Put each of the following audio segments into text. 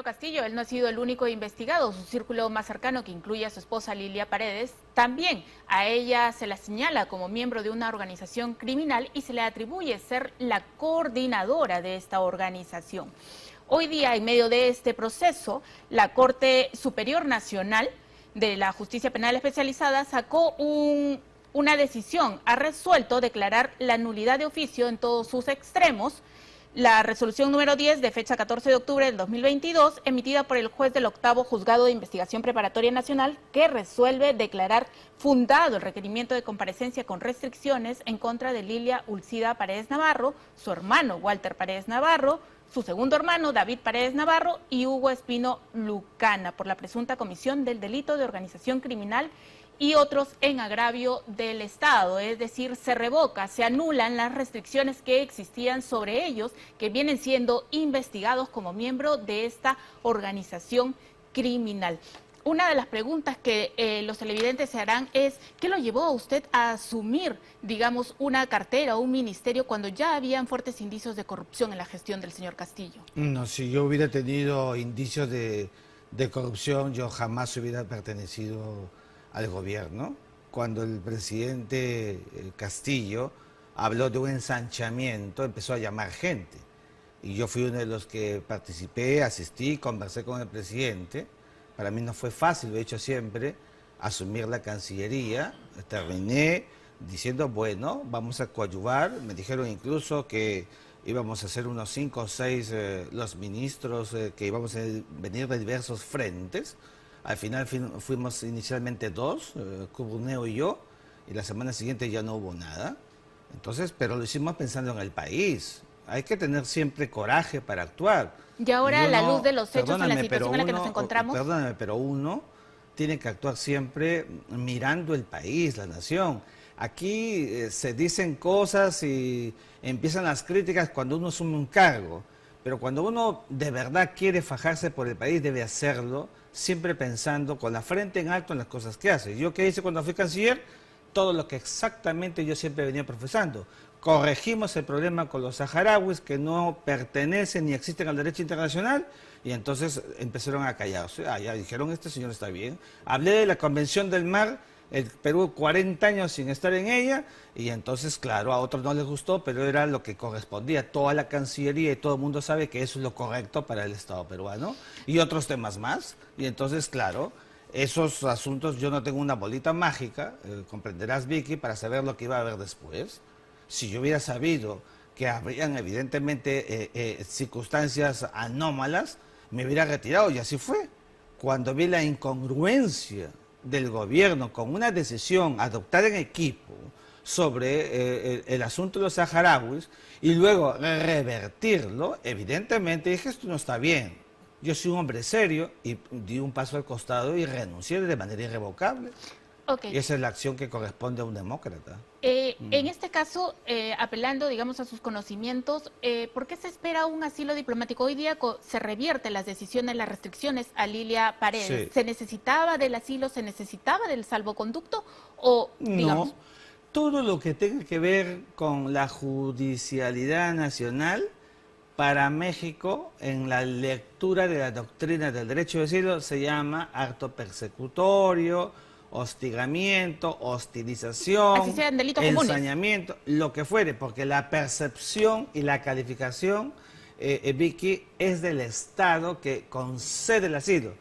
Pedro Castillo, él no ha sido el único investigado. Su círculo más cercano, que incluye a su esposa Lilia Paredes, también a ella se la señala como miembro de una organización criminal y se le atribuye ser la coordinadora de esta organización. Hoy día, en medio de este proceso, la Corte Superior Nacional de la Justicia Penal Especializada sacó una decisión, ha resuelto declarar la nulidad de oficio en todos sus extremos. La resolución número 10 de fecha 14 de octubre del 2022, emitida por el juez del octavo Juzgado de Investigación Preparatoria Nacional, que resuelve declarar fundado el requerimiento de comparecencia con restricciones en contra de Lilia Ulcida Paredes Navarro, su hermano Walter Paredes Navarro, su segundo hermano David Paredes Navarro y Hugo Espino Lucana, por la presunta comisión del delito de organización criminal y otros en agravio del Estado, es decir, se revoca, se anulan las restricciones que existían sobre ellos, que vienen siendo investigados como miembro de esta organización criminal. Una de las preguntas que los televidentes se harán es, ¿qué lo llevó a usted a asumir, digamos, una cartera o un ministerio cuando ya habían fuertes indicios de corrupción en la gestión del señor Castillo? No, si yo hubiera tenido indicios de corrupción, yo jamás hubiera pertenecido al gobierno. Cuando el presidente Castillo habló de un ensanchamiento, empezó a llamar gente. Y yo fui uno de los que participé, asistí, conversé con el presidente. Para mí no fue fácil, lo he dicho siempre, asumir la Cancillería. Terminé diciendo, bueno, vamos a coadyuvar. Me dijeron incluso que íbamos a ser unos 5 o 6 los ministros que íbamos a venir de diversos frentes. Al final fuimos inicialmente 2, Cubuneo y yo, y la semana siguiente ya no hubo nada. Entonces, pero lo hicimos pensando en el país. Hay que tener siempre coraje para actuar. Y ahora, a la luz de los hechos y la situación en la que nos encontramos... Perdóname, pero uno tiene que actuar siempre mirando el país, la nación. Aquí se dicen cosas y empiezan las críticas cuando uno asume un cargo. Pero cuando uno de verdad quiere fajarse por el país, debe hacerlo siempre pensando con la frente en alto en las cosas que hace. ¿Yo qué hice cuando fui canciller? Todo lo que exactamente yo siempre venía profesando. Corregimos el problema con los saharauis que no pertenecen ni existen al derecho internacional y entonces empezaron a callarse. Ya dijeron, este señor está bien. Hablé de la Convención del Mar, el Perú 40 años sin estar en ella y entonces, claro, a otros no les gustó, pero era lo que correspondía. Toda la Cancillería y todo el mundo sabe que eso es lo correcto para el Estado peruano y otros temas más. Y entonces, claro, esos asuntos, yo no tengo una bolita mágica, comprenderás, Vicky, para saber lo que iba a haber después. Si yo hubiera sabido que habrían evidentemente circunstancias anómalas, me hubiera retirado y así fue. Cuando vi la incongruencia del gobierno con una decisión adoptada en equipo sobre el asunto de los saharauis y luego revertirlo, evidentemente dije, esto no está bien. Yo soy un hombre serio y di un paso al costado y renuncié de manera irrevocable. Okay. Y esa es la acción que corresponde a un demócrata. En este caso, apelando, digamos, a sus conocimientos, ¿por qué se espera un asilo diplomático? Hoy día se revierten las decisiones, las restricciones a Lilia Paredes. Sí. ¿Se necesitaba del asilo, se necesitaba del salvoconducto o, digamos? No, todo lo que tenga que ver con la judicialidad nacional, para México, en la lectura de la doctrina del derecho de asilo, se llama acto persecutorio, hostigamiento, hostilización, así sean delitos ensañamiento, comunes, lo que fuere, porque la percepción y la calificación, Vicky, es del Estado que concede el asilo.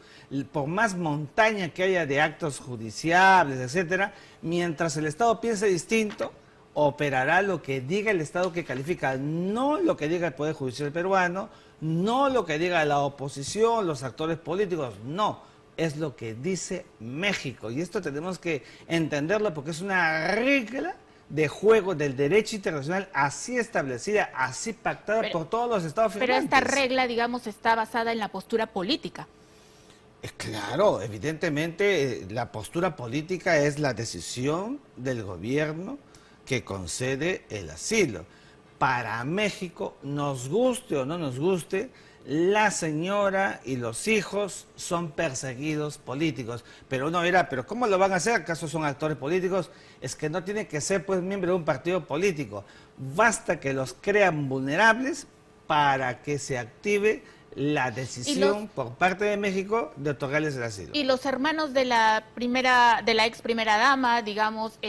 Por más montaña que haya de actos judiciables, etcétera, mientras el Estado piense distinto, operará lo que diga el Estado que califica, no lo que diga el Poder Judicial peruano, no lo que diga la oposición, los actores políticos, no. Es lo que dice México y esto tenemos que entenderlo porque es una regla de juego del derecho internacional así establecida, así pactada por todos los estados firmantes. Pero esta regla, digamos, está basada en la postura política. Claro, evidentemente la postura política es la decisión del gobierno que concede el asilo. Para México, nos guste o no nos guste, la señora y los hijos son perseguidos políticos. Pero uno dirá, ¿pero cómo lo van a hacer? ¿Acaso son actores políticos? Es que no tiene que ser pues miembro de un partido político. Basta que los crean vulnerables para que se active la decisión por parte de México de otorgarles el asilo. Y los hermanos de la ex primera dama, digamos,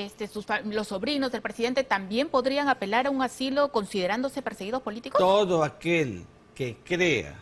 los sobrinos del presidente, ¿también podrían apelar a un asilo considerándose perseguidos políticos? Todo aquel que crea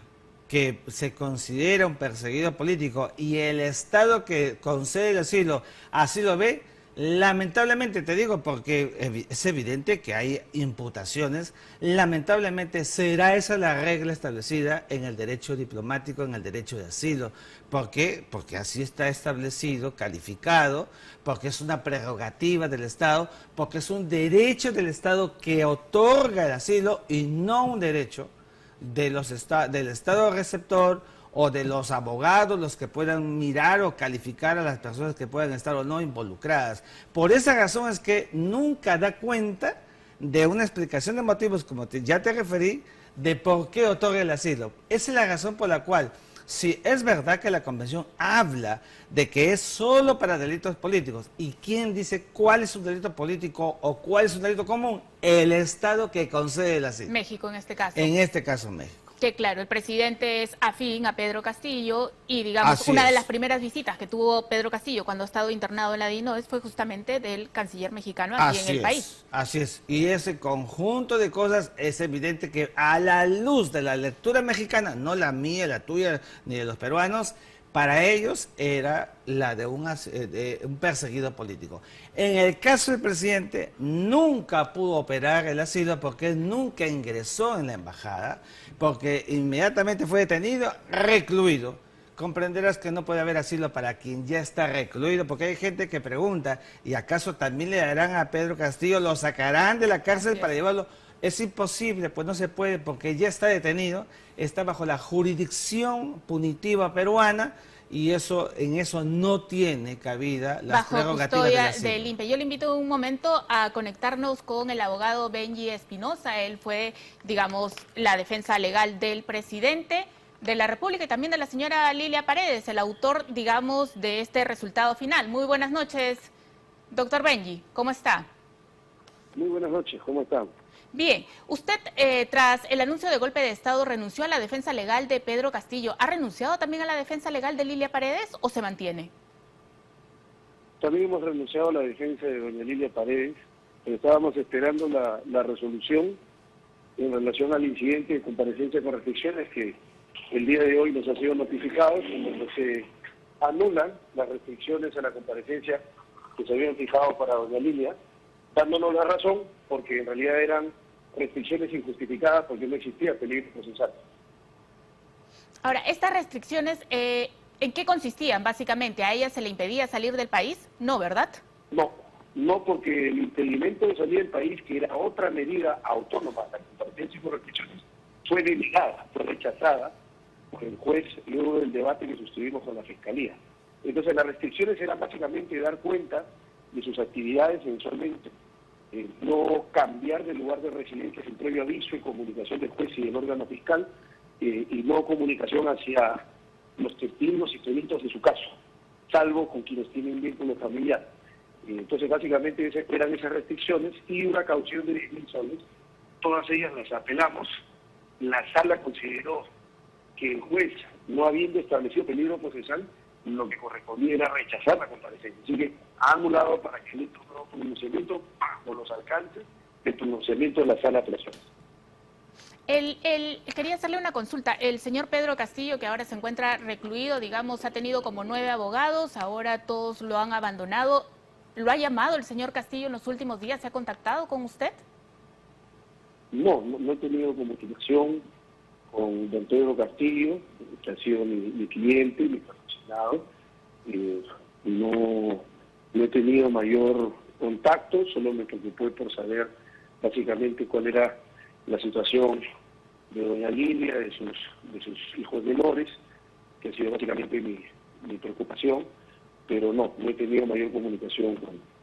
que se considera un perseguido político y el Estado que concede el asilo así lo ve, lamentablemente, te digo, porque es evidente que hay imputaciones, lamentablemente será esa la regla establecida en el derecho diplomático, en el derecho de asilo. ¿Por qué? Porque así está establecido, calificado, porque es una prerrogativa del Estado, porque es un derecho del Estado que otorga el asilo y no un derecho de del Estado receptor o de los abogados, los que puedan mirar o calificar a las personas que puedan estar o no involucradas. Por esa razón es que nunca da cuenta de una explicación de motivos, como ya te referí, de por qué otorga el asilo. Esa es la razón por la cual, si es verdad que la Convención habla de que es solo para delitos políticos, ¿y quién dice cuál es un delito político o cuál es un delito común? El Estado que concede el asilo. México en este caso. En este caso, México. Que claro, el presidente es afín a Pedro Castillo y digamos una de las primeras visitas que tuvo Pedro Castillo cuando ha estado internado en la DINOES fue justamente del canciller mexicano aquí en el país. Así es, y ese conjunto de cosas es evidente que a la luz de la lectura mexicana, no la mía, la tuya, ni de los peruanos, para ellos era la de un perseguido político. En el caso del presidente, nunca pudo operar el asilo porque él nunca ingresó en la embajada, porque inmediatamente fue detenido, recluido. Comprenderás que no puede haber asilo para quien ya está recluido, porque hay gente que pregunta, ¿y acaso también le darán a Pedro Castillo, lo sacarán de la cárcel para llevarlo? Es imposible, pues no se puede, porque ya está detenido, está bajo la jurisdicción punitiva peruana y en eso no tiene cabida las prerrogativas del asilo. Del INPE. Yo le invito un momento a conectarnos con el abogado Benji Espinosa. Él fue, digamos, la defensa legal del presidente de la República y también de la señora Lilia Paredes, el autor, digamos, de este resultado final. Muy buenas noches, doctor Benji, ¿cómo está? Muy buenas noches, ¿cómo están? Bien, usted tras el anuncio de golpe de Estado renunció a la defensa legal de Pedro Castillo. ¿Ha renunciado también a la defensa legal de Lilia Paredes o se mantiene? También hemos renunciado a la defensa de doña Lilia Paredes, pero estábamos esperando la resolución en relación al incidente de comparecencia con restricciones que el día de hoy nos ha sido notificado, en donde se anulan las restricciones a la comparecencia que se habían fijado para doña Lilia, dándonos la razón porque en realidad eran restricciones injustificadas porque no existía peligro procesal. Ahora, estas restricciones, ¿en qué consistían básicamente? ¿A ella se le impedía salir del país? No, ¿verdad? No porque el impedimento de salir del país, que era otra medida autónoma, la comparecencia con restricciones, fue denegada, fue rechazada por el juez luego del debate que sostuvimos con la Fiscalía. Entonces las restricciones eran básicamente dar cuenta de sus actividades mensualmente, no cambiar de lugar de residencia sin previo aviso y comunicación del juez y del órgano fiscal, y no comunicación hacia los testigos y peritos de su caso, salvo con quienes tienen vínculo familiar. Entonces básicamente eran esas restricciones y una caución de 10.000 soles. Todas ellas las apelamos. La sala consideró que el juez, no habiendo establecido peligro procesal, lo que correspondía era rechazar la comparecencia. Así que ha anulado para que el nuevo pronunciamiento bajo los alcances del pronunciamiento de la sala de apelaciones. Quería hacerle una consulta. El señor Pedro Castillo, que ahora se encuentra recluido, digamos, ha tenido como 9 abogados, ahora todos lo han abandonado. ¿Lo ha llamado el señor Castillo en los últimos días? ¿Se ha contactado con usted? No he tenido comunicación con don Pedro Castillo, que ha sido mi cliente, mi patrocinado. No he tenido mayor contacto, solo me preocupé por saber básicamente cuál era la situación de doña Lilia, de sus hijos menores, que ha sido básicamente mi preocupación, pero no he tenido mayor comunicación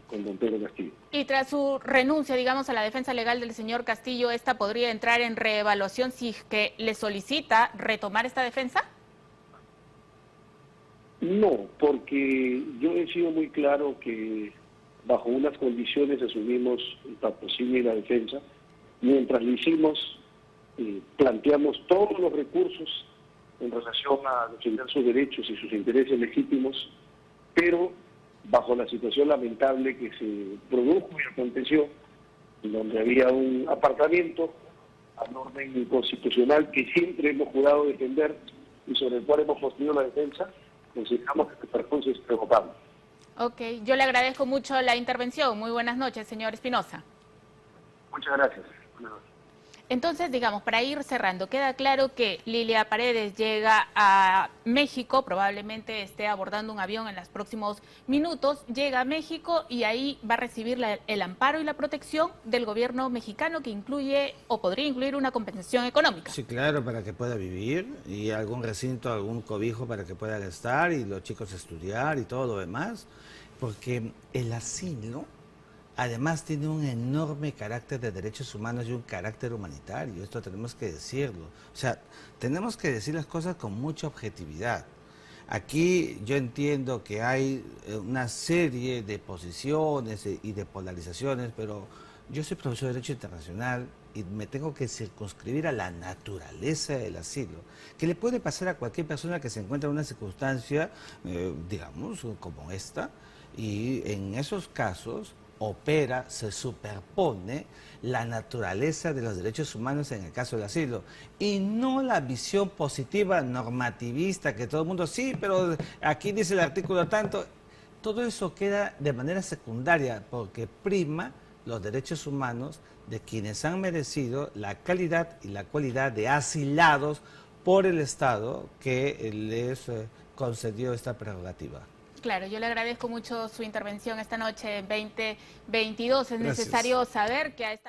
con don Pedro Castillo. Y tras su renuncia, digamos, a la defensa legal del señor Castillo, ¿esta podría entrar en reevaluación si es que le solicita retomar esta defensa? No, porque yo he sido muy claro que bajo unas condiciones asumimos el patrocinio y la defensa. Mientras lo hicimos, planteamos todos los recursos en relación a defender sus derechos y sus intereses legítimos, pero bajo la situación lamentable que se produjo y aconteció, en donde había un apartamiento al orden constitucional que siempre hemos jurado defender y sobre el cual hemos construido la defensa, consideramos que este perjuicio es irrevocable. Ok, yo le agradezco mucho la intervención. Muy buenas noches, señor Espinosa. Muchas gracias. Buenas noches. Entonces, digamos, para ir cerrando, queda claro que Lilia Paredes llega a México, probablemente esté abordando un avión en los próximos minutos, llega a México y ahí va a recibir el amparo y la protección del gobierno mexicano, que incluye o podría incluir una compensación económica. Sí, claro, para que pueda vivir y algún recinto, algún cobijo para que puedan estar y los chicos estudiar y todo lo demás, porque el asilo además tiene un enorme carácter de derechos humanos y un carácter humanitario, esto tenemos que decirlo. O sea, tenemos que decir las cosas con mucha objetividad. Aquí yo entiendo que hay una serie de posiciones y de polarizaciones, pero yo soy profesor de Derecho Internacional y me tengo que circunscribir a la naturaleza del asilo, que le puede pasar a cualquier persona que se encuentra en una circunstancia, digamos, como esta, y en esos casos opera, se superpone la naturaleza de los derechos humanos en el caso del asilo y no la visión positiva normativista que todo el mundo, sí, pero aquí dice el artículo tanto, todo eso queda de manera secundaria porque prima los derechos humanos de quienes han merecido la calidad y la cualidad de asilados por el Estado que les concedió esta prerrogativa. Claro, yo le agradezco mucho su intervención esta noche en 2022. Es Gracias. necesario saber que a esta